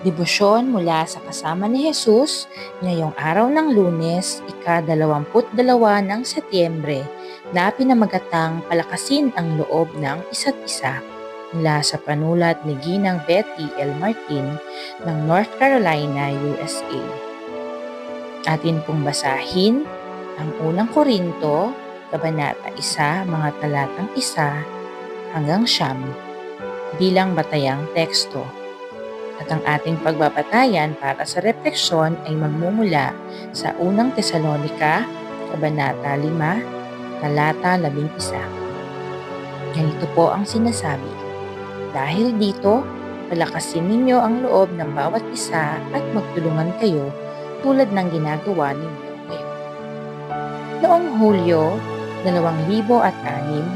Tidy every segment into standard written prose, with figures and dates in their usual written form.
Debosyon mula sa kasama ni Jesus ngayong araw ng Lunes, ika-22 ng Setyembre, na pinamagatang palakasin ang loob ng isa't isa, mula sa panulat ni Ginang Betty L. Martin ng North Carolina, USA. Atin pong basahin ang unang Korinto, Kabanata 1, mga talatang 1 hanggang 9 bilang batayang teksto. At ang ating pagbabatayan para sa refleksyon ay magmumula sa unang Tesalonika, Kabanata 5, talata 11. Ganito po ang sinasabi: "Dahil dito, palakasin ninyo ang loob ng bawat isa at magtulungan kayo tulad ng ginagawa ninyo ngayon." Noong Hulyo 2006,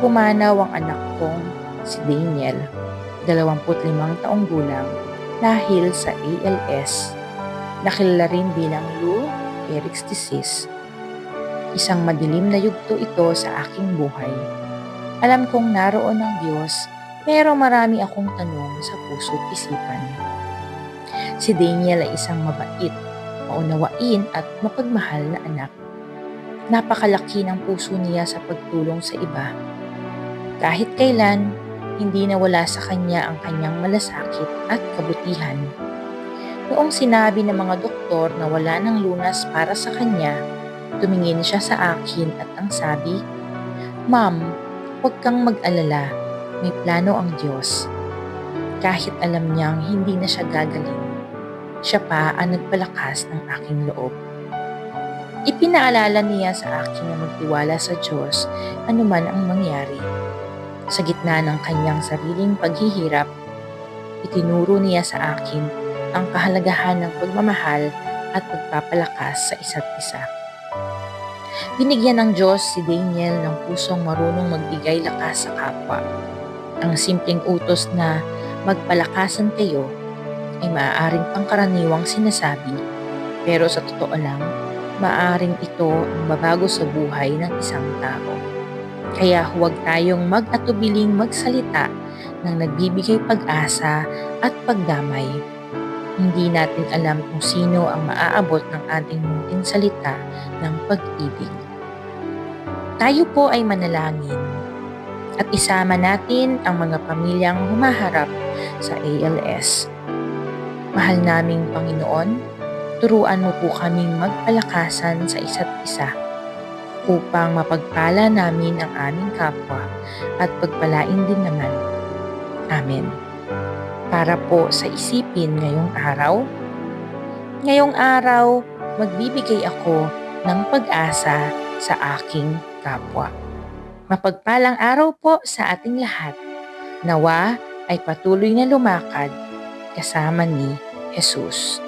pumanaw ang anak kong si Daniel, 25 taong gulang, dahil sa ALS, nakilala rin bilang Lou Gehrig's disease. Isang madilim na yugto ito sa aking buhay. Alam kong naroon ang Diyos, pero marami akong tanong sa puso't isipan. Si Daniel ay isang mabait, maunawain at mapagmahal na anak. Napakalaki ng puso niya sa pagtulong sa iba. Kahit kailan, hindi nawala sa kanya ang kanyang malasakit at kabutihan. Noong sinabi ng mga doktor na wala ng lunas para sa kanya, tumingin siya sa akin at ang sabi, "Ma'am, huwag kang mag-alala, may plano ang Diyos." Kahit alam niyang hindi na siya gagaling, siya pa ang nagpalakas ng aking loob. Ipinaalala niya sa akin na magtiwala sa Diyos anuman ang mangyari. Sa gitna ng kanyang sariling paghihirap, itinuro niya sa akin ang kahalagahan ng pagmamahal at pagpapalakas sa isa't isa. Binigyan ng Diyos si Daniel ng pusong marunong magbigay lakas sa kapwa. Ang simpleng utos na magpalakasan kayo ay maaaring pangkaraniwang sinasabi, pero sa totoo lang, maaaring ito ang babago sa buhay ng isang tao. Kaya huwag tayong mag-atubiling magsalita ng nagbibigay pag-asa at pagdamay. Hindi natin alam kung sino ang maaabot ng ating munting salita ng pag-ibig. Tayo po ay manalangin at isama natin ang mga pamilyang humaharap sa ALS. Mahal naming Panginoon, turuan mo po kaming magpalakasan sa isa't isa upang mapagpala namin ang aming kapwa at pagpalain din naman. Amen. Para po sa isipin ngayong araw, magbibigay ako ng pag-asa sa aking kapwa. Mapagpalang araw po sa ating lahat. Nawa ay patuloy na lumakad kasama ni Jesus.